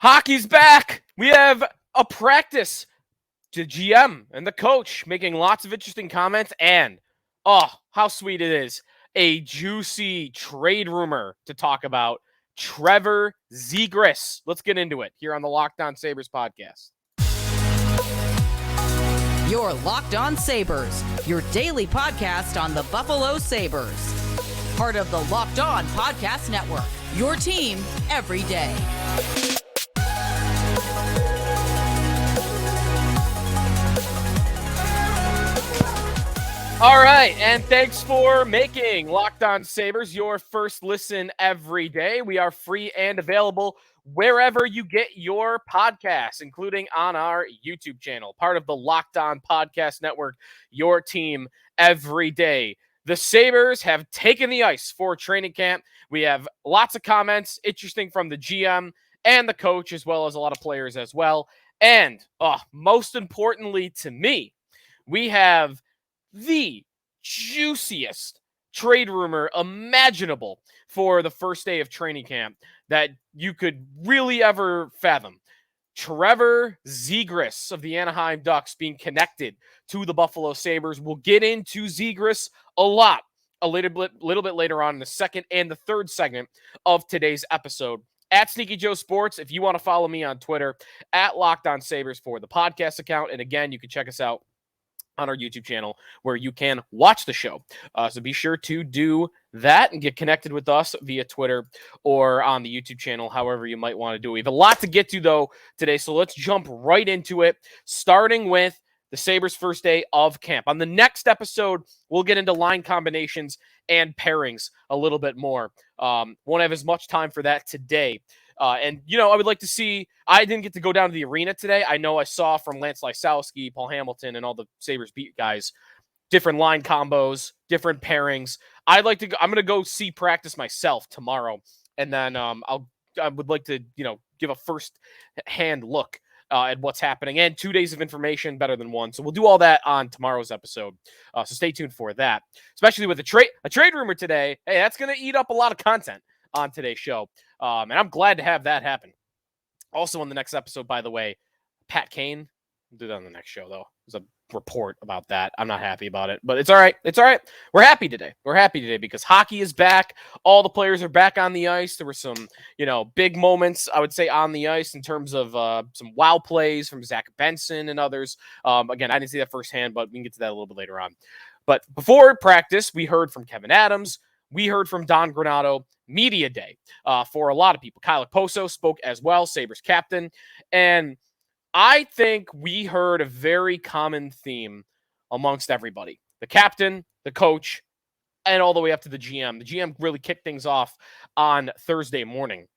Hockey's back. We have a practice. The GM and the coach making lots of interesting comments, and how sweet it is. A juicy trade rumor to talk about. Trevor Zegras. Let's get into it here on the Locked On Sabres podcast. Your Locked On Sabres, your daily podcast on the Buffalo Sabres. Part of the Locked On Podcast Network, your team every day. All right, and thanks for making Locked On Sabres your first listen every day. We are free and available wherever you get your podcasts, including on our YouTube channel, part of the Locked On Podcast Network, your team every day. The Sabres have taken the ice for training camp. We have lots of comments, interesting from the GM and the coach, as well as a lot of players as well. And most importantly to me, we have the juiciest trade rumor imaginable for the first day of training camp that you could really ever fathom. Trevor Zegras of the Anaheim Ducks being connected to the Buffalo Sabres. We'll get into Zegras a little bit later on in the second and the third segment of today's episode. At Sneaky Joe Sports, if you want to follow me on Twitter, at Locked On Sabres for the podcast account. And again, you can check us out on our YouTube channel where you can watch the show. So be sure to do that and get connected with us via Twitter or on the YouTube channel, however you might want to do it. We have a lot to get to, though, today, so let's jump right into it, starting with the Sabres' first day of camp. On the next episode, we'll get into line combinations and pairings a little bit more. Won't have as much time for that today. I would like to see, I didn't get to go down to the arena today. I know I saw from Lance Lysowski, Paul Hamilton, and all the Sabres beat guys, different line combos, different pairings. I'm going to go see practice myself tomorrow. And then I would like to, give a first hand look at what's happening, and 2 days of information, better than one. So we'll do all that on tomorrow's episode. So stay tuned for that, especially with a trade rumor today. Hey, that's going to eat up a lot of content on today's show. And I'm glad to have that happen. Also on the next episode, by the way, Pat Kane. We'll do that on the next show, though. There's a report about that. I'm not happy about it, but it's all right. It's all right. We're happy today because hockey is back. All the players are back on the ice. There were some, big moments, I would say, on the ice in terms of some wow plays from Zach Benson and others. Again, I didn't see that firsthand, but we can get to that a little bit later on. But before practice, we heard from Kevyn Adams. We heard from Don Granato. Media day for a lot of people. Kyle Poso spoke as well, Sabres captain. And I think we heard a very common theme amongst everybody. The captain, the coach, and all the way up to the GM. The GM really kicked things off on Thursday morning.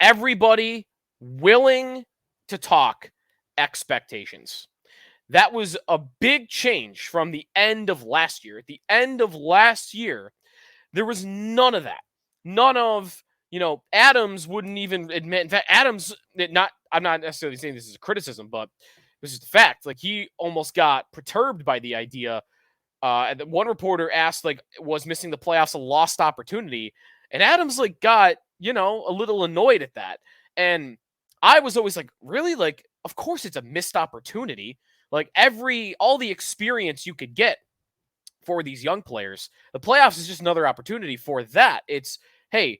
Everybody willing to talk expectations. That was a big change from the end of last year. At the end of last year, there was none of that. None of, Adams wouldn't even admit. In fact, Adams, I'm not necessarily saying this is a criticism, but this is the fact. Like, he almost got perturbed by the idea. One reporter asked, was missing the playoffs a lost opportunity? And Adams, got, a little annoyed at that. And I was always like, really? Of course it's a missed opportunity. All the experience you could get for these young players, the playoffs is just another opportunity for that. It's, hey,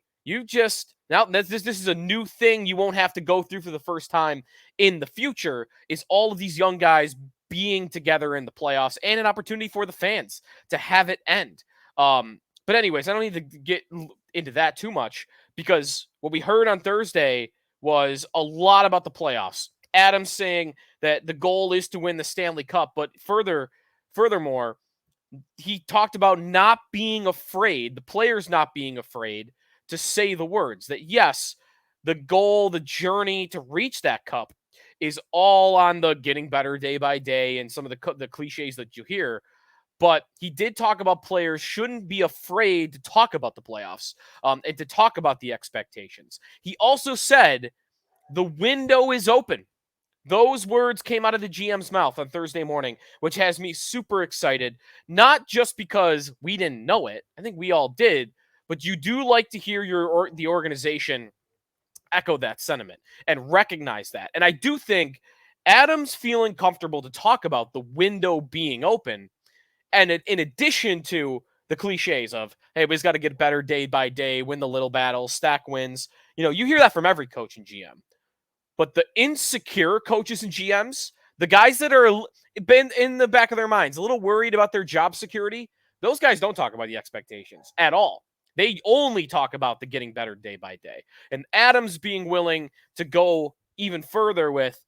now this is a new thing you won't have to go through for the first time in the future, is all of these young guys being together in the playoffs and an opportunity for the fans to have it end. But anyways, I don't need to get into that too much, because what we heard on Thursday was a lot about the playoffs. Adams saying that the goal is to win the Stanley Cup, but furthermore, he talked about not being afraid, the players not being afraid to say the words that, yes, the goal, the journey to reach that cup is all on the getting better day by day and some of the cliches that you hear. But he did talk about players shouldn't be afraid to talk about the playoffs and to talk about the expectations. He also said the window is open. Those words came out of the GM's mouth on Thursday morning, which has me super excited, not just because we didn't know it. I think we all did, but you do like to hear the organization echo that sentiment and recognize that. And I do think Adams feeling comfortable to talk about the window being open, and in addition to the cliches of, hey, we just got to get better day by day, win the little battles, stack wins. You hear that from every coach and GM. But the insecure coaches and GMs, the guys that are been in the back of their minds, a little worried about their job security, those guys don't talk about the expectations at all. They only talk about the getting better day by day. And Adams being willing to go even further with,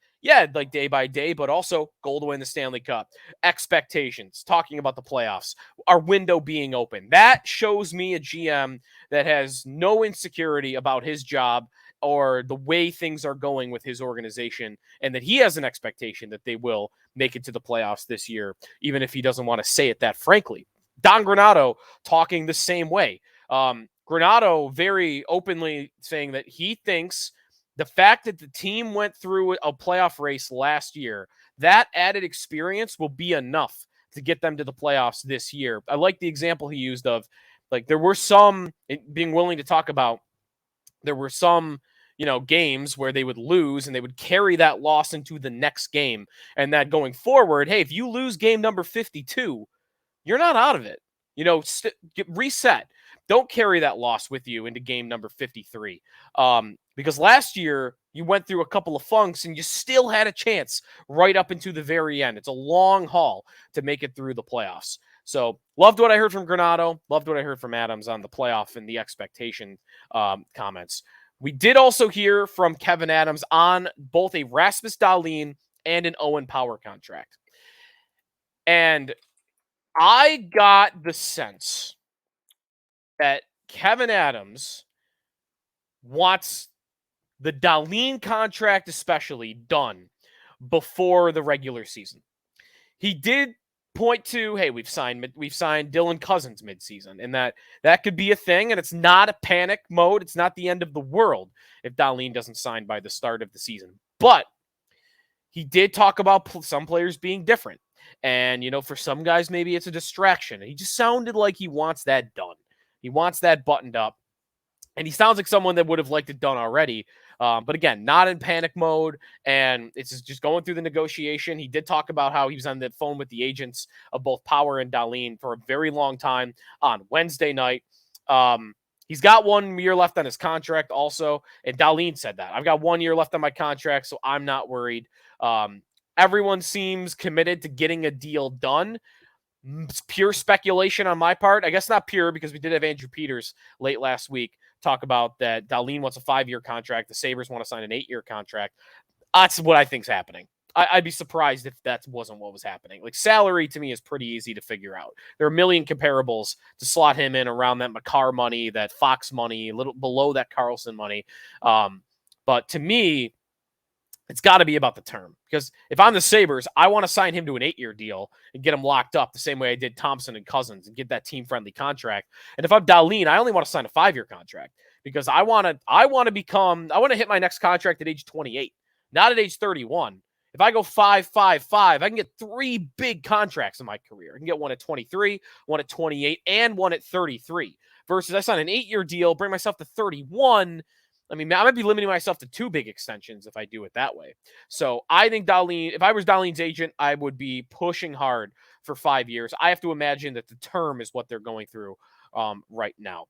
like day by day, but also goal to win the Stanley Cup, expectations, talking about the playoffs, our window being open. That shows me a GM that has no insecurity about his job or the way things are going with his organization, and that he has an expectation that they will make it to the playoffs this year, even if he doesn't want to say it that frankly. Don Granato talking the same way. Granato very openly saying that he thinks the fact that the team went through a playoff race last year, that added experience will be enough to get them to the playoffs this year. I like the example he used of, like, there were some, being willing to talk about, there were some, games where they would lose and they would carry that loss into the next game. And that going forward, hey, if you lose game number 52, you're not out of it. Get reset. Don't carry that loss with you into game number 53. Because last year you went through a couple of funks and you still had a chance right up into the very end. It's a long haul to make it through the playoffs. So loved what I heard from Granato. Loved what I heard from Adams on the playoff and the expectation comments. We did also hear from Kevyn Adams on both a Rasmus Dahlin and an Owen Power contract. And I got the sense that Kevyn Adams wants the Dahlin contract especially done before the regular season. He did point to, hey, we've signed Dylan Cousins midseason, and that could be a thing, and it's not a panic mode. It's not the end of the world if Dahlin doesn't sign by the start of the season. But he did talk about some players being different. And, for some guys, maybe it's a distraction. He just sounded like he wants that done. He wants that buttoned up. And he sounds like someone that would have liked it done already. But again, not in panic mode. And it's just going through the negotiation. He did talk about how he was on the phone with the agents of both Power and Dahlin for a very long time on Wednesday night. He's got 1 year left on his contract also. And Dahlin said that. I've got 1 year left on my contract, so I'm not worried. Everyone seems committed to getting a deal done. It's pure speculation on my part. I guess not pure, because we did have Andrew Peters late last week talk about that Dahlin wants a 5-year contract. The Sabres want to sign an 8-year contract. That's what I think's happening. I'd be surprised if that wasn't what was happening. Like, salary to me is pretty easy to figure out. There are a million comparables to slot him in around that Makar money, that Fox money, a little below that Carlson money. But to me, it's got to be about the term, because if I'm the Sabres, I want to sign him to an 8-year deal and get him locked up the same way I did Thompson and Cousins and get that team-friendly contract. And if I'm Dahlin, I only want to sign a 5-year contract, because I want to hit my next contract at age 28, not at age 31. If I go 5-5-5, I can get 3 big contracts in my career. I can get one at 23, one at 28, and one at 33. Versus I sign an 8-year deal, bring myself to 31. I mean, I might be limiting myself to 2 big extensions if I do it that way. So I think Dahlin, if I was Dahlin's agent, I would be pushing hard for 5 years. I have to imagine that the term is what they're going through right now.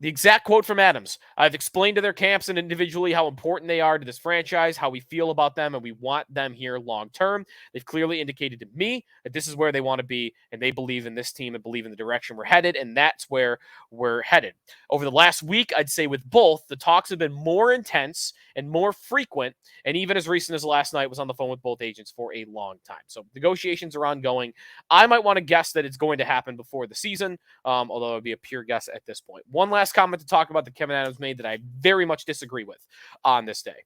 The exact quote from Adams: I've explained to their camps and individually how important they are to this franchise, how we feel about them, and we want them here long term. They've clearly indicated to me that this is where they want to be, and they believe in this team and believe in the direction we're headed, and that's where we're headed. Over the last week, I'd say with both, the talks have been more intense and more frequent, and even as recent as last night, was on the phone with both agents for a long time. So negotiations are ongoing. I might want to guess that it's going to happen before the season, although it would be a pure guess at this point. One last comment to talk about that Kevyn Adams made that I very much disagree with on this day.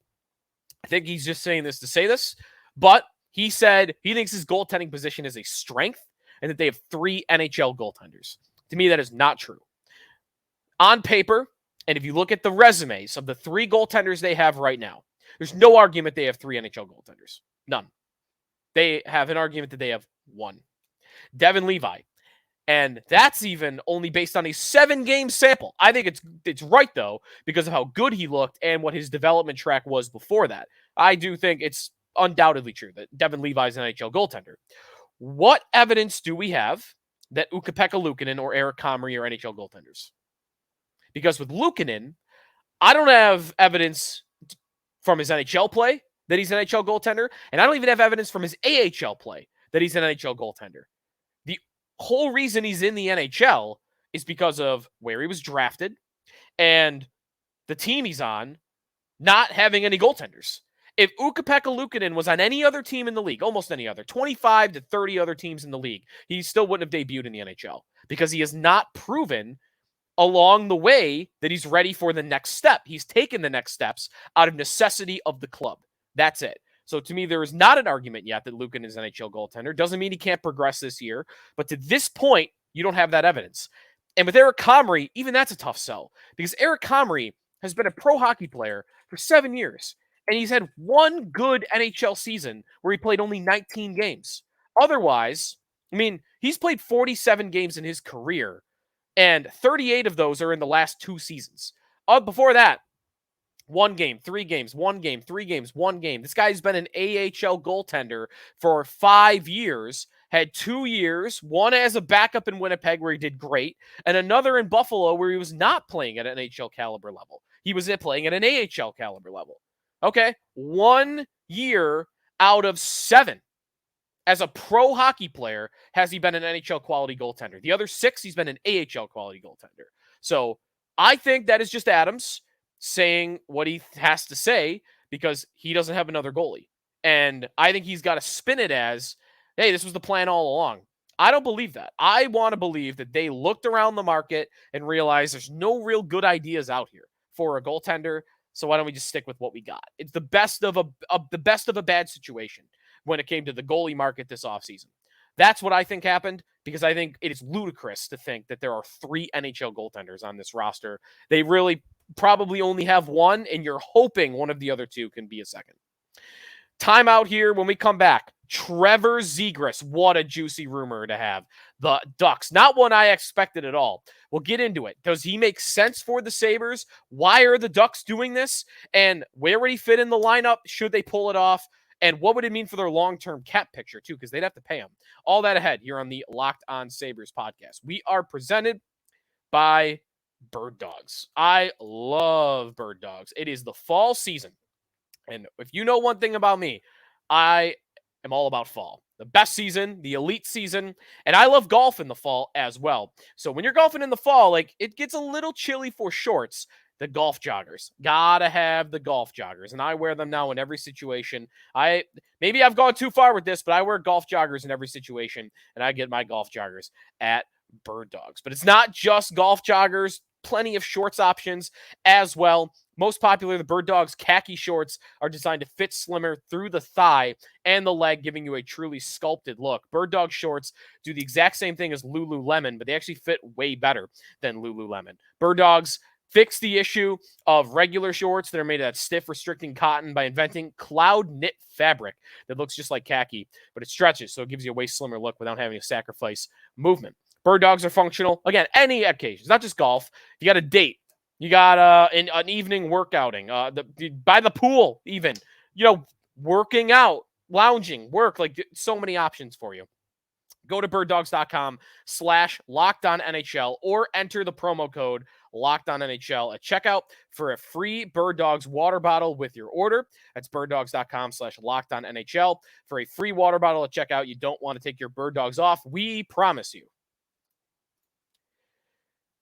I think he's just saying this to say this, but he said he thinks his goaltending position is a strength and that they have 3 NHL goaltenders. To me, that is not true. On paper, and if you look at the resumes of the 3 goaltenders they have right now, there's no argument they have 3 NHL goaltenders. None. They have an argument that they have 1. Devin Levi. And that's even only based on a 7-game sample. I think it's right, though, because of how good he looked and what his development track was before that. I do think it's undoubtedly true that Devin Levi's an NHL goaltender. What evidence do we have that Ukko-Pekka Luukkonen or Eric Comrie are NHL goaltenders? Because with Luukkonen, I don't have evidence from his NHL play that he's an NHL goaltender, and I don't even have evidence from his AHL play that he's an NHL goaltender. The whole reason he's in the NHL is because of where he was drafted and the team he's on not having any goaltenders. If Ukko-Pekka Luukkonen was on any other team in the league, almost any other, 25 to 30 other teams in the league, he still wouldn't have debuted in the NHL because he has not proven along the way that he's ready for the next step. He's taken the next steps out of necessity of the club. That's it. So to me, there is not an argument yet that Luukkonen is an NHL goaltender. Doesn't mean he can't progress this year, but to this point, you don't have that evidence. And with Eric Comrie, even that's a tough sell because Eric Comrie has been a pro hockey player for 7 years, and he's had one good NHL season where he played only 19 games. Otherwise, I mean, he's played 47 games in his career, and 38 of those are in the last 2 seasons. Before that, 1 game, 3 games, 1 game, 3 games, 1 game. This guy's been an AHL goaltender for 5 years, had 2 years, one as a backup in Winnipeg where he did great, and another in Buffalo where he was not playing at an NHL caliber level. He was playing at an AHL caliber level. Okay, 1 year out of 7 as a pro hockey player has he been an NHL quality goaltender. The other 6, he's been an AHL quality goaltender. So I think that is just Adams saying what he has to say because he doesn't have another goalie. And I think he's got to spin it as, hey, this was the plan all along. I don't believe that. I want to believe that they looked around the market and realized there's no real good ideas out here for a goaltender. So why don't we just stick with what we got? It's the best of a bad situation when it came to the goalie market this offseason. That's what I think happened because I think it is ludicrous to think that there are 3 NHL goaltenders on this roster. They really probably only have one, and you're hoping one of the other 2 can be a second. Timeout here. When we come back, Trevor Zegras. What a juicy rumor to have. The Ducks. Not one I expected at all. We'll get into it. Does he make sense for the Sabres? Why are the Ducks doing this? And where would he fit in the lineup? Should they pull it off? And what would it mean for their long-term cap picture, too? Because they'd have to pay him. All that ahead here on the Locked On Sabres podcast. We are presented by Bird Dogs. I love Bird Dogs. It is the fall season. And if you know one thing about me, I am all about fall. The best season, the elite season, and I love golf in the fall as well. So when you're golfing in the fall, like it gets a little chilly for shorts. The golf joggers. Gotta have the golf joggers. And I wear them now in every situation. Maybe I've gone too far with this, but I wear golf joggers in every situation, and I get my golf joggers at Bird Dogs. But it's not just golf joggers. Plenty of shorts options as well. Most popular, the Bird Dogs khaki shorts are designed to fit slimmer through the thigh and the leg, giving you a truly sculpted look. Bird Dog shorts do the exact same thing as Lululemon, but they actually fit way better than Lululemon. Bird Dogs fix the issue of regular shorts that are made of that stiff, restricting cotton by inventing cloud knit fabric that looks just like khaki, but it stretches, so it gives you a way slimmer look without having to sacrifice movement. Bird Dogs are functional. Again, any occasions, not just golf. You got a date. You got an evening workouting. By the pool, even. Working out, lounging, work. Like, so many options for you. Go to birddogs.com/LockedOnNHL or enter the promo code LockedOnNHL at checkout for a free Bird Dogs water bottle with your order. That's birddogs.com/LockedOnNHL for a free water bottle at checkout. You don't want to take your Bird Dogs off. We promise you.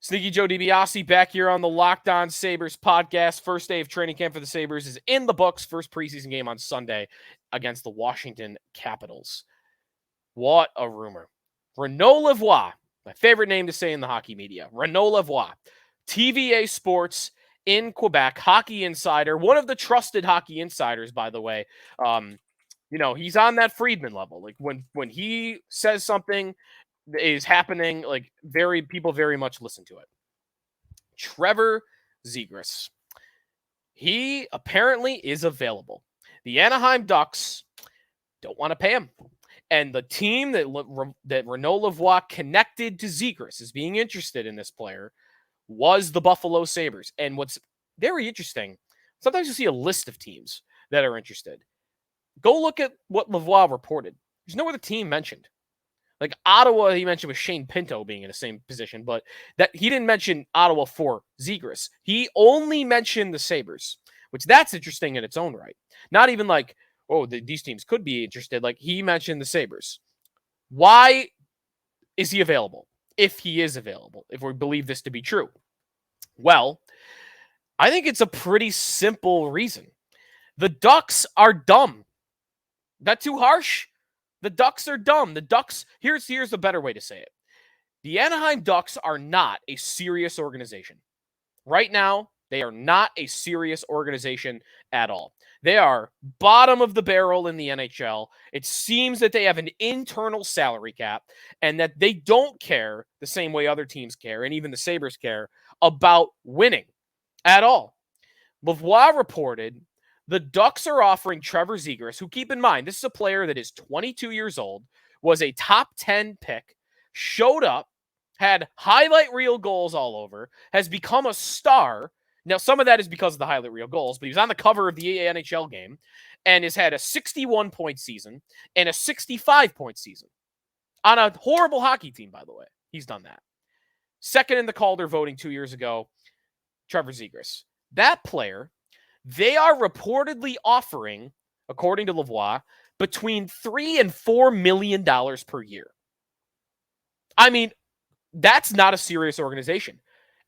Sneaky Joe DiBiase back here on the Locked On Sabres podcast. First day of training camp for the Sabres is in the books. First preseason game on Sunday against the Washington Capitals. What a rumor. Renaud Lavoie, my favorite name to say in the hockey media. Renaud Lavoie, TVA Sports in Quebec, hockey insider, one of the trusted hockey insiders, by the way. He's on that Friedman level. Like when he says something is happening, like people very much listen to it. Trevor Zegras. He apparently is available. The Anaheim Ducks don't want to pay him. And the team that Renaud Lavoie connected to Zegras as being interested in this player was the Buffalo Sabres. And what's very interesting, sometimes you see a list of teams that are interested. Go look at what Lavoie reported. There's no other team mentioned. Like Ottawa, he mentioned with Shane Pinto being in the same position, but that he didn't mention Ottawa for Zegras. He only mentioned the Sabres, which that's interesting in its own right. Not even like, oh, these teams could be interested. Like he mentioned the Sabres. Why is he available? If he is available, if we believe this to be true. Well, I think it's a pretty simple reason. The Ducks are dumb. That too harsh? The Ducks are dumb. The Ducks, here's a better way to say it. The Anaheim Ducks are not a serious organization. Right now, they are not a serious organization at all. They are bottom of the barrel in the NHL. It seems that they have an internal salary cap and that they don't care the same way other teams care, and even the Sabres care, about winning at all. Lavoie reported the Ducks are offering Trevor Zegras, who, keep in mind, this is a player that is 22 years old, was a top 10 pick, showed up, had highlight reel goals all over, has become a star. Now, some of that is because of the highlight reel goals, but he was on the cover of the NHL game and has had a 61-point season and a 65-point season on a horrible hockey team, by the way. He's done that. Second in the Calder voting 2 years ago, Trevor Zegras. That player, they are reportedly offering, according to Lavoie, between $3 and $4 million per year. I mean, that's not a serious organization.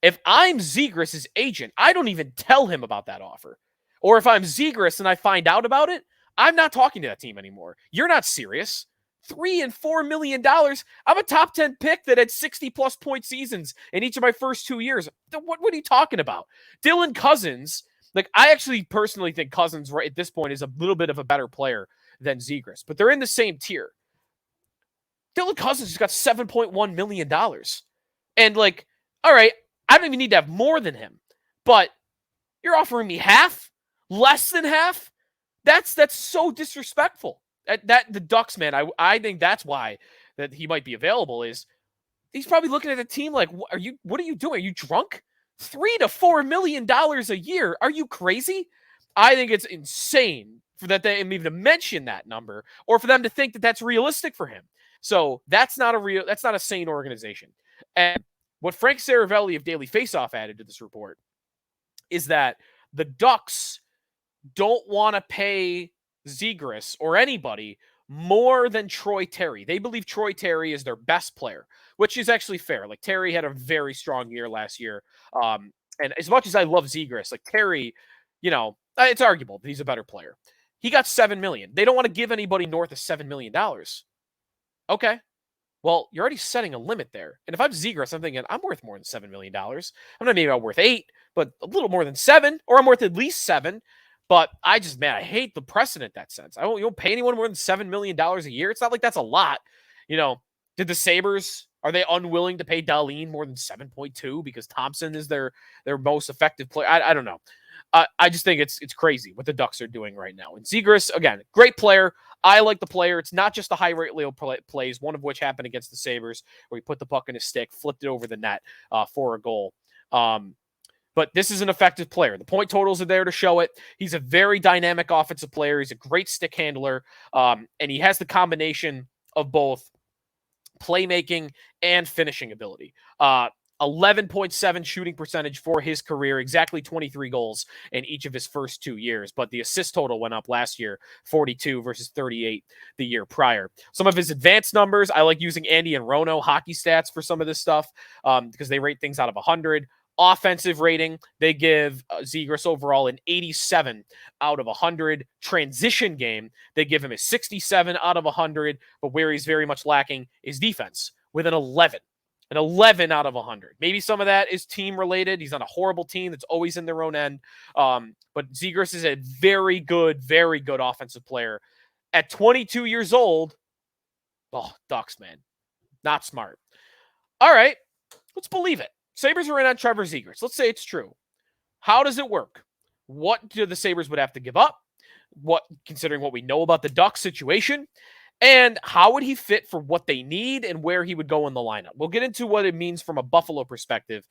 If I'm Zegras' agent, I don't even tell him about that offer. Or if I'm Zegras and I find out about it, I'm not talking to that team anymore. You're not serious. $3 and $4 million. I'm a top 10 pick that had 60-plus point seasons in each of my first 2 years. What are you talking about? Dylan Cousins, like, I actually personally think Cousins right at this point is a little bit of a better player than Zegras, but they're in the same tier. Dylan Cousins has got $7.1 million. And, like, all right, I don't even need to have more than him, but you're offering me half? Less than half? That's so disrespectful. That the Ducks, man, I think that's why that he might be available. Is he's probably looking at a team like, what are you doing? Are you drunk? $3 to $4 million a year? Are you crazy? I think it's insane for that they even to mention that number, or for them to think that that's realistic for him. So that's not a sane organization. And what Frank Saravelli of Daily Faceoff added to this report is that the Ducks don't want to pay Zegras or anybody more than Troy Terry. They believe Troy Terry is their best player, which is actually fair. Like, Terry had a very strong year last year. And as much as I love Zegras, like, Terry, it's arguable that he's a better player. He got $7 million. They don't want to give anybody north of $7 million. Okay. Well, you're already setting a limit there. And if I'm Zegras, I'm thinking I'm worth more than $7 million. I'm not maybe worth 8, but a little more than 7, or I'm worth at least 7. But I hate the precedent in that sense. You don't pay anyone more than $7 million a year. It's not like that's a lot. Did the Sabres, are they unwilling to pay Dahlin more than 7.2 because Thompson is their most effective player? I don't know. I just think it's crazy what the Ducks are doing right now. And Zegras, again, great player. I like the player. It's not just the high rate Leo plays, one of which happened against the Sabres, where he put the puck in his stick, flipped it over the net for a goal. But this is an effective player. The point totals are there to show it. He's a very dynamic offensive player. He's a great stick handler. And he has the combination of both playmaking and finishing ability. 11.7 shooting percentage for his career, exactly 23 goals in each of his first 2 years. But the assist total went up last year, 42 versus 38 the year prior. Some of his advanced numbers, I like using Andy and Rono hockey stats for some of this stuff because they rate things out of 100. Offensive rating, they give Zegras overall an 87 out of 100. Transition game, they give him a 67 out of 100, but where he's very much lacking is defense with an 11. An 11 out of 100. Maybe some of that is team related. He's on a horrible team that's always in their own end. But Zegras is a very good offensive player. At 22 years old, Ducks, man. Not smart. All right, let's believe it. Sabres are in on Trevor Zegras. Let's say it's true. How does it work? What do the Sabres would have to give up? Considering what we know about the Ducks situation? and how would he fit for what they need and where he would go in the lineup. We'll get into what it means from a Buffalo perspective,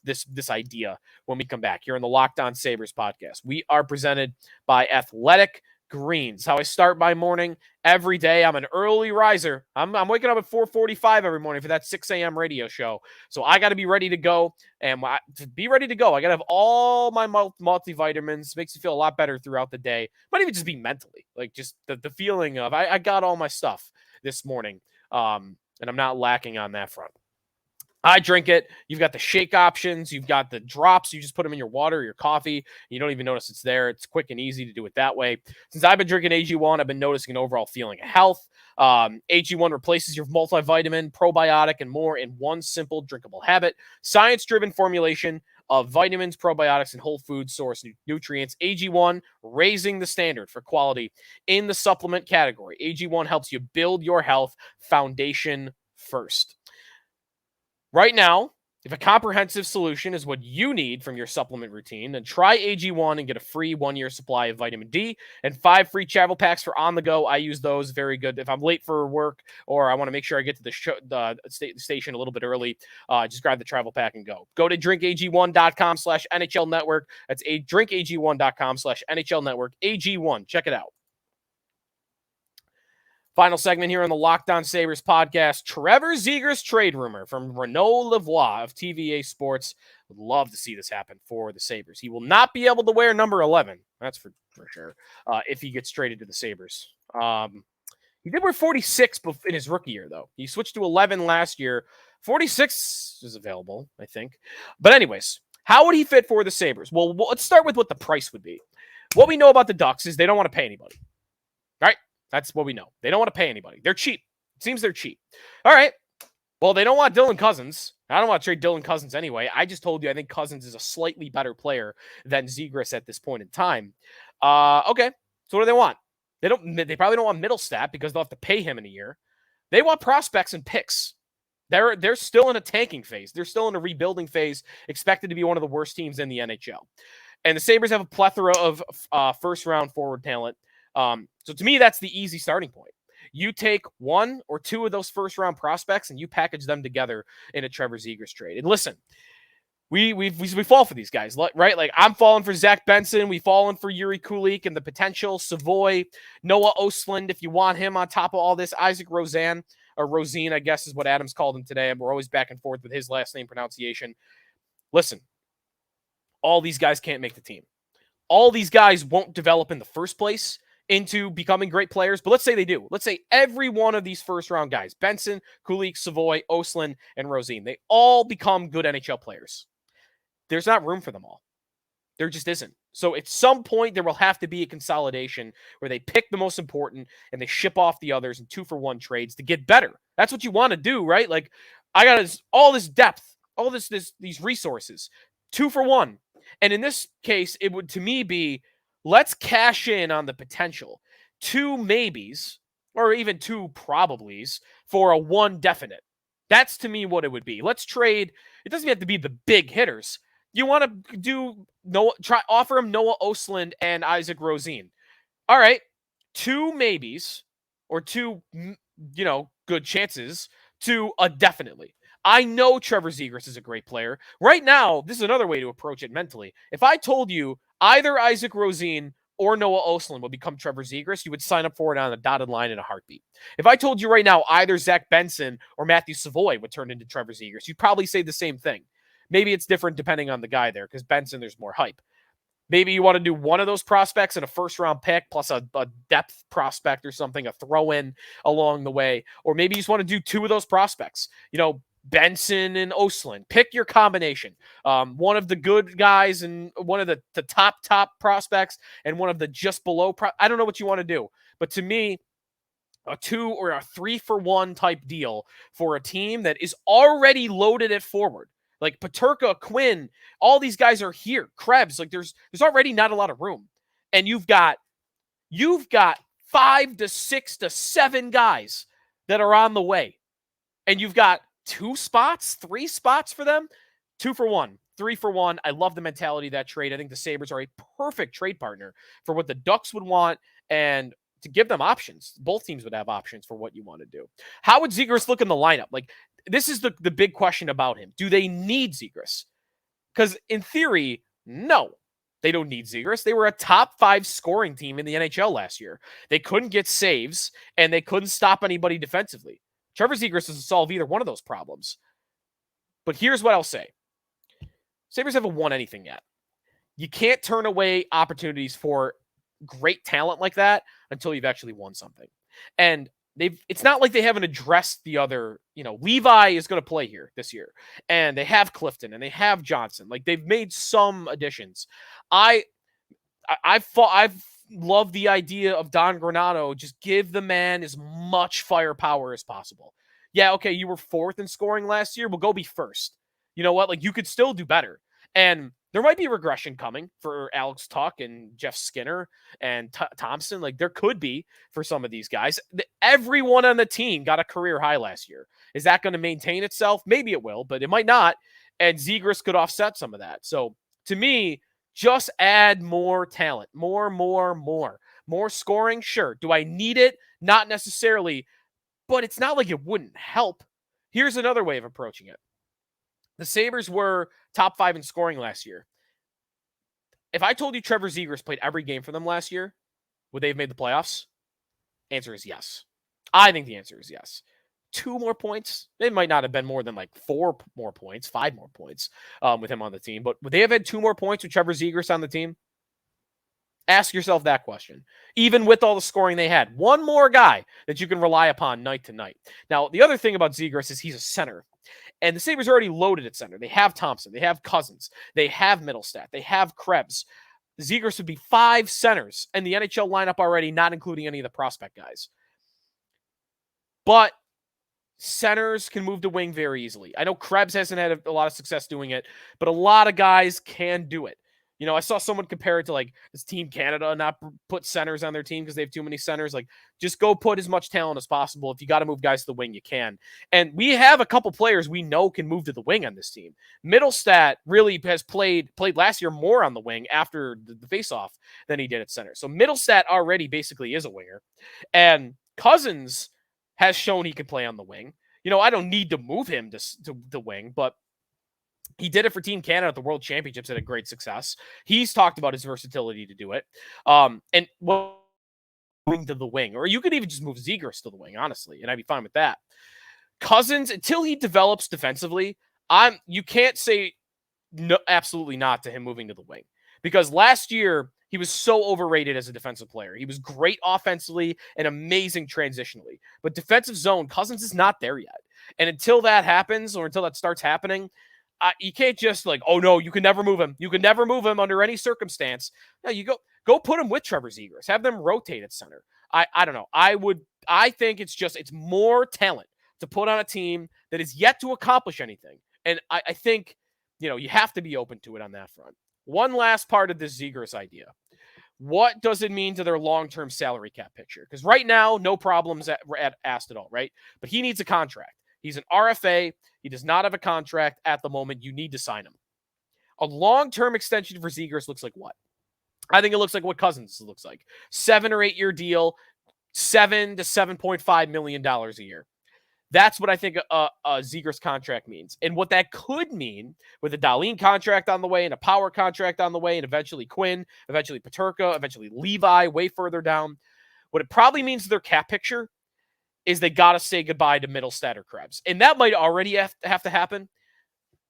this idea when we come back here on the Locked On Sabres podcast. We are presented by Athletic Greens. How I start my morning every day. I'm an early riser. I'm waking up at 4:45 every morning for that 6 a.m. radio show. So I got to be ready to go. And to be ready to go, I got to have all my multivitamins. Makes you feel a lot better throughout the day. Might even just be mentally, like just the feeling of I got all my stuff this morning. And I'm not lacking on that front. I drink it. You've got the shake options. You've got the drops. You just put them in your water or your coffee. You don't even notice it's there. It's quick and easy to do it that way. Since I've been drinking AG1, I've been noticing an overall feeling of health. AG1 replaces your multivitamin, probiotic, and more in one simple drinkable habit. Science-driven formulation of vitamins, probiotics, and whole food source nutrients. AG1, raising the standard for quality in the supplement category. AG1 helps you build your health foundation first. Right now, if a comprehensive solution is what you need from your supplement routine, then try AG1 and get a free 1-year supply of vitamin D and 5 free travel packs for on the go. I use those. Very good. If I'm late for work or I want to make sure I get to the station a little bit early, just grab the travel pack and go. Go to drinkag1.com/NHL network. That's drinkag1.com/NHL network. AG1. Check it out. Final segment here on the Locked On Sabres podcast. Trevor Zegras trade rumor from Renaud Lavoie of TVA Sports. Would love to see this happen for the Sabres. He will not be able to wear number 11. That's for sure. If he gets traded to the Sabres. He did wear 46 in his rookie year, though. He switched to 11 last year. 46 is available, I think. But anyways, how would he fit for the Sabres? Well, let's start with what the price would be. What we know about the Ducks is they don't want to pay anybody. Right? That's what we know. They don't want to pay anybody. They're cheap. It seems they're cheap. All right. Well, they don't want Dylan Cousins. I don't want to trade Dylan Cousins anyway. I just told you I think Cousins is a slightly better player than Zegras at this point in time. Okay. So what do they want? They probably don't want Middlestat because they'll have to pay him in a year. They want prospects and picks. They're still in a tanking phase. They're still in a rebuilding phase, expected to be one of the worst teams in the NHL. And the Sabres have a plethora of first-round forward talent. So to me, that's the easy starting point. You take 1 or 2 of those first-round prospects and you package them together in a Trevor Zegras trade. And listen, we fall for these guys, right? Like I'm falling for Zach Benson. We've fallen for Yuri Kulik and the potential. Savoy, Noah Ostlund, if you want him on top of all this. Isaac Rosén, or Rosine, I guess is what Adams called him today. And we're always back and forth with his last name pronunciation. Listen, all these guys can't make the team. All these guys won't develop in the first place into becoming great players, but let's say they do. Let's say every one of these first-round guys, Benson, Kulik, Savoy, Ostlund, and Rosine, they all become good NHL players. There's not room for them all. There just isn't. So at some point, there will have to be a consolidation where they pick the most important and they ship off the others in 2-for-1 trades to get better. That's what you want to do, right? Like, I got all this depth, all these resources, 2-for-1. And in this case, it would, to me, be let's cash in on the potential. 2 maybes, or even 2 probablys, for a 1 definite. That's, to me, what it would be. Let's trade. It doesn't have to be the big hitters. You want to offer him Noah Ostlund and Isaac Rosine. All right. 2 maybes, or 2, good chances to a definitely. I know Trevor Zegras is a great player. Right now, this is another way to approach it mentally. If I told you either Isaac Rosine or Noah Ostlund would become Trevor Zegras, you would sign up for it on a dotted line in a heartbeat. If I told you right now either Zach Benson or Matthew Savoy would turn into Trevor Zegras, you'd probably say the same thing. Maybe it's different depending on the guy there, because Benson, there's more hype. Maybe you want to do one of those prospects and a first-round pick plus a depth prospect or something, a throw-in along the way. Or maybe you just want to do 2 of those prospects. Benson and Ostlund. Pick your combination. One of the good guys and one of the top prospects and one of the just below. I don't know what you want to do. But to me, a 2 or a 3-for-1 type deal for a team that is already loaded at forward. Like Peterka, Quinn, all these guys are here. Krebs, like there's already not a lot of room. And you've got 5 to 6 to 7 guys that are on the way. And you've got 2 spots, 3 spots for them. 2-for-1, 3-for-1. I love the mentality of that trade. I think the Sabres are a perfect trade partner for what the Ducks would want and to give them options. Both teams would have options for what you want to do. How would Zegras look in the lineup? Like, this is the big question about him. Do they need Zegras? Because in theory, no, they don't need Zegras. They were a top 5 scoring team in the NHL last year. They couldn't get saves, and they couldn't stop anybody defensively. Trevor Zegras doesn't solve either one of those problems. But here's what I'll say. Sabres haven't won anything yet. You can't turn away opportunities for great talent like that until you've actually won something. And it's not like they haven't addressed the other, Levi is going to play here this year. And they have Clifton and they have Johnson. Like, they've made some additions. I've loved the idea of Don Granato. Just give the man as much firepower as possible. Yeah, okay, you were 4th in scoring last year. Well, go be 1st. You know what? Like, you could still do better. And there might be regression coming for Alex Tuch and Jeff Skinner and Thompson. Like, there could be for some of these guys. Everyone on the team got a career high last year. Is that going to maintain itself? Maybe it will, but it might not. And Zegras could offset some of that. So to me, just add more talent, more scoring. Sure. Do I need it? Not necessarily, but it's not like it wouldn't help. Here's another way of approaching it. The Sabres were top 5 in scoring last year. If I told you Trevor Zegras played every game for them last year, would they have made the playoffs? Answer is yes. I think the answer is yes. 2 more points? They might not have been more than like 4 more points, 5 more points with him on the team. But would they have had 2 more points with Trevor Zegras on the team? Ask yourself that question. Even with all the scoring they had. One more guy that you can rely upon night to night. Now, the other thing about Zegras is he's a center. And the Sabres are already loaded at center. They have Thompson. They have Cousins. They have Middlestat. They have Krebs. Zegras would be 5 centers in the NHL lineup already, not including any of the prospect guys. But centers can move to wing very easily. I know Krebs hasn't had a lot of success doing it, but a lot of guys can do it. I saw someone compare it to like this Team Canada not put centers on their team because they have too many centers. Like, just go put as much talent as possible. If you got to move guys to the wing, you can. And we have a couple players we know can move to the wing on this team. Middlestat really has played last year more on the wing after the faceoff than he did at center. So Middlestat already basically is a winger. And Cousins has shown he can play on the wing. I don't need to move him to the wing, but he did it for Team Canada at the World Championships at a great success. He's talked about his versatility to do it. And moving to the wing, or you could even just move Zegras to the wing, honestly, and I'd be fine with that. Cousins, until he develops defensively, you can't say no, absolutely not to him moving to the wing, because last year he was so overrated as a defensive player. He was great offensively and amazing transitionally, but defensive zone, Cousins is not there yet. And until that happens, or until that starts happening, you can't just like, oh no, you can never move him. You can never move him under any circumstance. No, you go put him with Trevor Zegras. Have them rotate at center. I don't know. I think it's more talent to put on a team that is yet to accomplish anything. And I think, you have to be open to it on that front. One last part of this Zegras idea. What does it mean to their long-term salary cap picture? Because right now, no problems asked at all, right? But he needs a contract. He's an RFA. He does not have a contract at the moment. You need to sign him. A long-term extension for Zegras looks like what? I think it looks like what Cousins looks like. 7 or 8 year deal, $7 to $7.5 million a year. That's what I think a Zegras contract means. And what that could mean with a Dahlin contract on the way and a Power contract on the way and eventually Quinn, eventually Peterka, eventually Levi way further down. What it probably means to their cap picture is they got to say goodbye to Middlestat or Krebs. And that might already have to happen.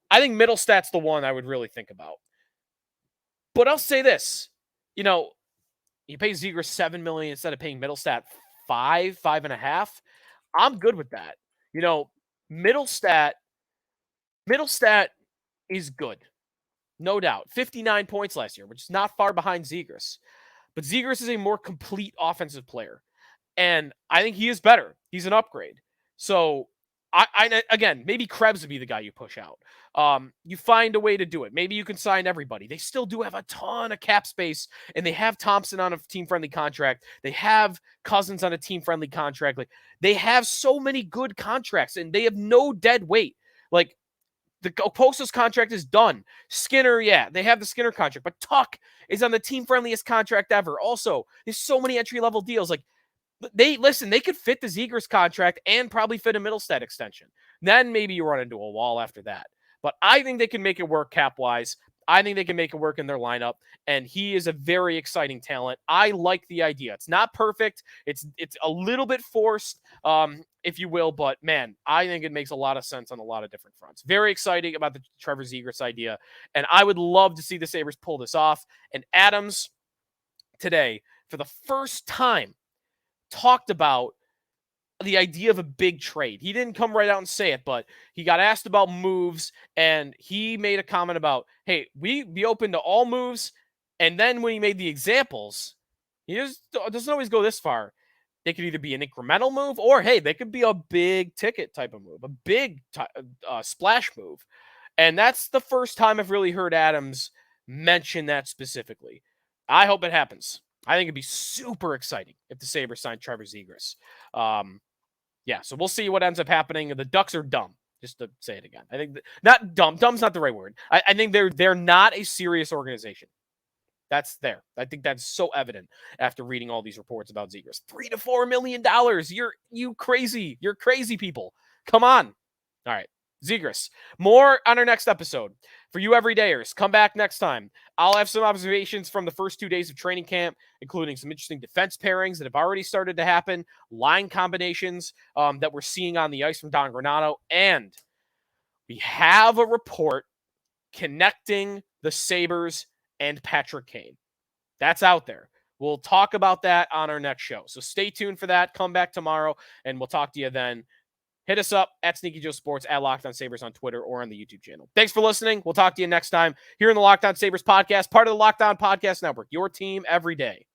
I think Middlestat's the one I would really think about. But I'll say this, you pay Zegras $7 million instead of paying Middlestat $5.5. I'm good with that. Middlestat is good. No doubt. 59 points last year, which is not far behind Zegras. But Zegras is a more complete offensive player. And I think he is better. He's an upgrade. So, again, maybe Krebs would be the guy you push out. You find a way to do it. Maybe you can sign everybody. They still do have a ton of cap space, and they have Thompson on a team-friendly contract. They have Cousins on a team-friendly contract. Like, they have so many good contracts, and they have no dead weight. Like, the Oposo's contract is done. Skinner, yeah, they have the Skinner contract, but Tuch is on the team-friendliest contract ever. Also, there's so many entry-level deals. Like, They could fit the Zegras contract and probably fit a Middlestead extension. Then maybe you run into a wall after that. But I think they can make it work cap-wise. I think they can make it work in their lineup, and he is a very exciting talent. I like the idea. It's not perfect. It's a little bit forced, if you will, but man, I think it makes a lot of sense on a lot of different fronts. Very exciting about the Trevor Zegras idea, and I would love to see the Sabres pull this off. And Adams today, for the first time, talked about the idea of a big trade. He didn't come right out and say it, but he got asked about moves, and he made a comment about, hey, we be open to all moves. And then when he made the examples, he just doesn't always go this far. They could either be an incremental move, or hey, they could be a big ticket type of move, a big splash move. And that's the first time I've really heard Adams mention that specifically. I hope it happens. I think it'd be super exciting if the Sabres sign Trevor Zegras. Yeah, so we'll see what ends up happening. The Ducks are dumb, just to say it again. I think not dumb. Dumb's not the right word. I think they're not a serious organization. That's there. I think that's so evident after reading all these reports about Zegras. $3 to $4 million. You crazy. You're crazy people. Come on. All right. Zegras. More on our next episode. For you everydayers, come back next time. I'll have some observations from the first 2 days of training camp, including some interesting defense pairings that have already started to happen, line combinations that we're seeing on the ice from Don Granato, and we have a report connecting the Sabres and Patrick Kane. That's out there. We'll talk about that on our next show. So stay tuned for that. Come back tomorrow, and we'll talk to you then. Hit us up at Sneaky Joe Sports, at Locked On Sabres on Twitter or on the YouTube channel. Thanks for listening. We'll talk to you next time here in the Locked On Sabres podcast, part of the Locked On Podcast Network, your team every day.